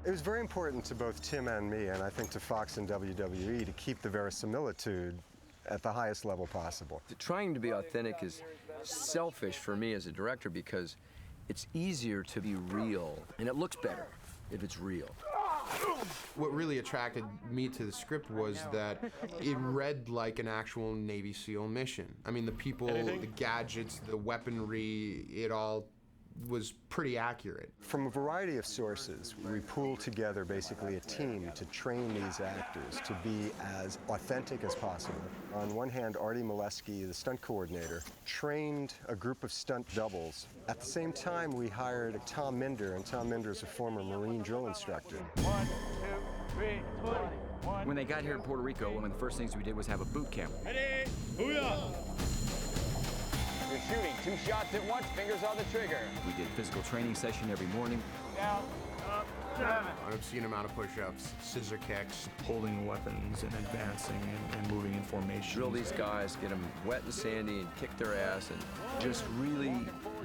It was very important to both Tim and me, and I think to Fox and WWE, to keep the verisimilitude at the highest level possible. Trying to be authentic is selfish for me as a director because it's easier to be real, and it looks better if it's real. What really attracted me to the script was that it read like an actual Navy SEAL mission. I mean, the people, the gadgets, the weaponry, it all was pretty accurate. From a variety of sources, we pooled together basically a team to train these actors to be as authentic as possible. On one hand, Artie Molesky, the stunt coordinator, trained a group of stunt doubles. At the same time, we hired Tom Minder, and Tom Minder is a former Marine drill instructor. 1, 2, 3, 20. When they got here to Puerto Rico, one of the first things we did was have a boot camp. Ready? Booyah! You're shooting 2 shots at once, fingers on the trigger. We did physical training session every morning. Down, up, 7. An obscene amount of push-ups, scissor kicks. Holding weapons and advancing and moving in formation. Drill these guys, get them wet and sandy and kick their ass and just really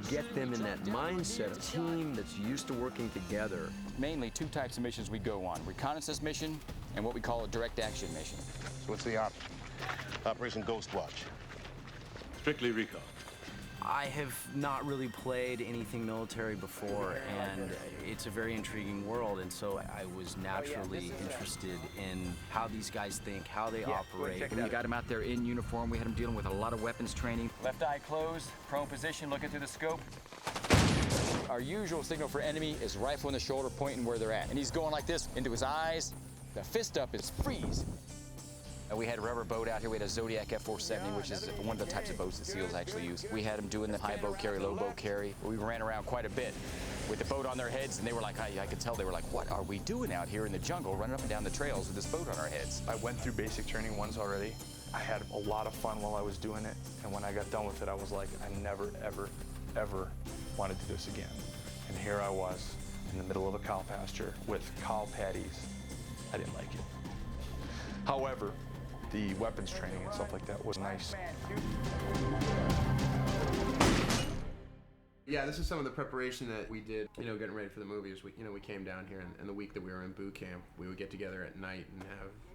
get them in that mindset of team that's used to working together. Mainly 2 types of missions we go on. Reconnaissance mission and what we call a direct action mission. So what's the Operation Ghost Watch? Strictly recon. I have not really played anything military before, and it's a very intriguing world, and so I was naturally interested in how these guys think, how they operate. When we got them out there in uniform, we had them dealing with a lot of weapons training. Left eye closed, prone position, looking through the scope. Our usual signal for enemy is rifle in the shoulder pointing where they're at. And he's going like this into his eyes. The fist up is freeze. We had a rubber boat out here. We had a Zodiac F470, which is one of the types of boats that SEALs actually use. We had them doing the high boat carry, low boat carry. We ran around quite a bit with the boat on their heads, and they were like, I could tell they were like, what are we doing out here in the jungle, running up and down the trails with this boat on our heads? I went through basic training once already. I had a lot of fun while I was doing it, and when I got done with it, I was like, I never, ever, ever want to do this again. And here I was in the middle of a cow pasture with cow patties. I didn't like it. However, the weapons training and stuff like that was nice. Yeah, this is some of the preparation that we did, getting ready for the movies. We came down here, and the week that we were in boot camp, we would get together at night and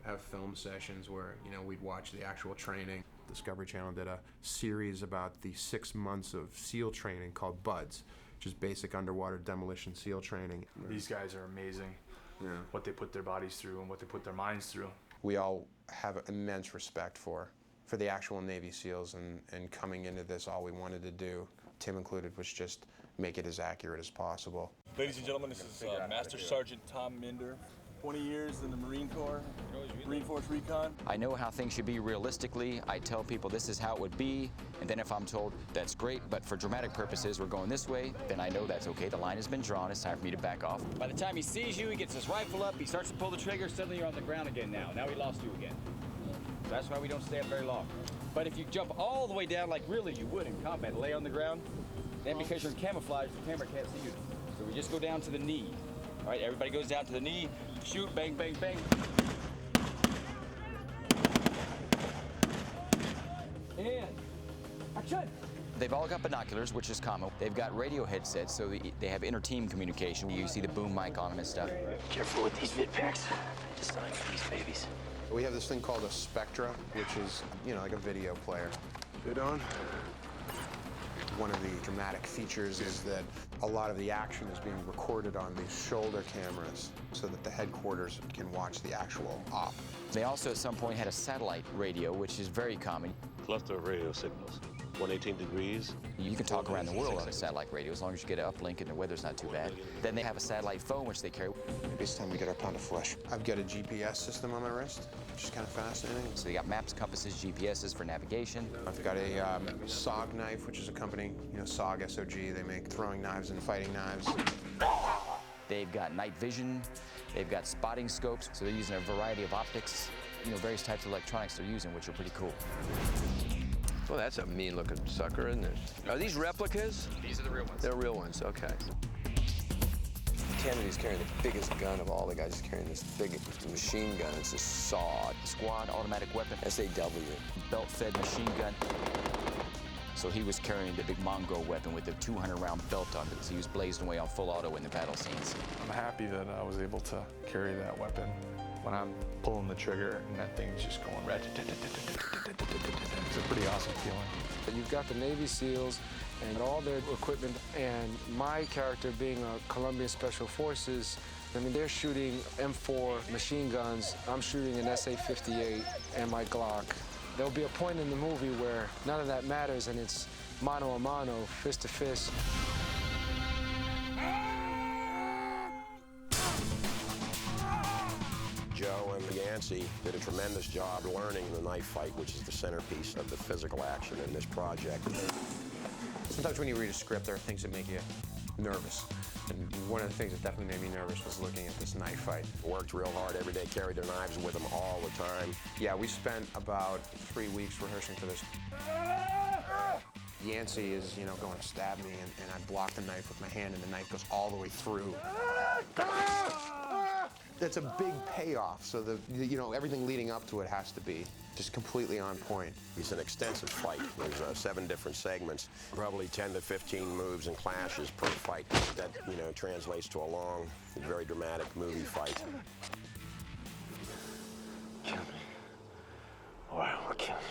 have film sessions where, we'd watch the actual training. Discovery Channel did a series about the 6 months of SEAL training called BUDS, which is basic underwater demolition SEAL training. These guys are amazing. Yeah. What they put their bodies through and what they put their minds through. We all have immense respect for the actual Navy SEALs, and coming into this, all we wanted to do, Tim included, was just make it as accurate as possible. Ladies and gentlemen, this is Master Sergeant Tom Minder. 20 years in the Marine Corps, Marine Force Recon. I know how things should be realistically. I tell people this is how it would be, and then if I'm told that's great, but for dramatic purposes we're going this way, then I know that's okay. The line has been drawn. It's time for me to back off. By the time he sees you, he gets his rifle up, he starts to pull the trigger, suddenly you're on the ground again now. Now he lost you again. That's why we don't stay up very long. But if you jump all the way down like really you would in combat, lay on the ground, then because you're in camouflage, the camera can't see you. So we just go down to the knee. All right, everybody goes down to the knee, shoot, bang, bang, bang. And action! They've all got binoculars, which is common. They've got radio headsets, so they have inter-team communication. You see the boom mic on them and stuff. Careful with these vid packs. Designed for these babies. We have this thing called a Spectra, which is, like a video player. Good on. One of the dramatic features is that a lot of the action is being recorded on these shoulder cameras so that the headquarters can watch the actual op. They also at some point had a satellite radio, which is very common. Cluster of radio signals. 118 degrees. You can talk around the world on a satellite radio as long as you get an uplink and the weather's not too bad. Then they have a satellite phone, which they carry. Maybe it's time to get our pound of flesh. I've got a GPS system on my wrist, which is kind of fascinating. So they got maps, compasses, GPSs for navigation. I've got a SOG knife, which is a company, SOG, S-O-G. They make throwing knives and fighting knives. They've got night vision. They've got spotting scopes. So they're using a variety of optics, various types of electronics they're using, which are pretty cool. Well, that's a mean-looking sucker, isn't it? Are these replicas? These are the real ones. They're real ones, okay. Kennedy's carrying the biggest gun of all the guys. He's carrying this big machine gun. It's a SAW. Squad automatic weapon. SAW. Belt-fed machine gun. So he was carrying the big Mongo weapon with the 200-round belt on because he was blazing away on full auto in the battle scenes. I'm happy that I was able to carry that weapon. When I'm pulling the trigger and that thing's just going ratchet, it's a pretty awesome feeling. You've got the Navy SEALs and all their equipment, and my character being a Colombian Special Forces, I mean, they're shooting M4 machine guns. I'm shooting an SA-58 and my Glock. There'll be a point in the movie where none of that matters, and it's mano a mano, fist to fist. Joe and Yancey did a tremendous job learning the knife fight, which is the centerpiece of the physical action in this project. Sometimes when you read a script, there are things that make you nervous. And one of the things that definitely made me nervous was looking at this knife fight. Worked real hard every day, carried their knives with them all the time. Yeah, we spent about 3 weeks rehearsing for this. Yancey is, going to stab me, and I block the knife with my hand, and the knife goes all the way through. That's a big payoff, so everything leading up to it has to be just completely on point. It's an extensive fight. There's 7 different segments, probably 10 to 15 moves and clashes per fight. That, translates to a long, very dramatic movie fight. Kill me, or I will kill you.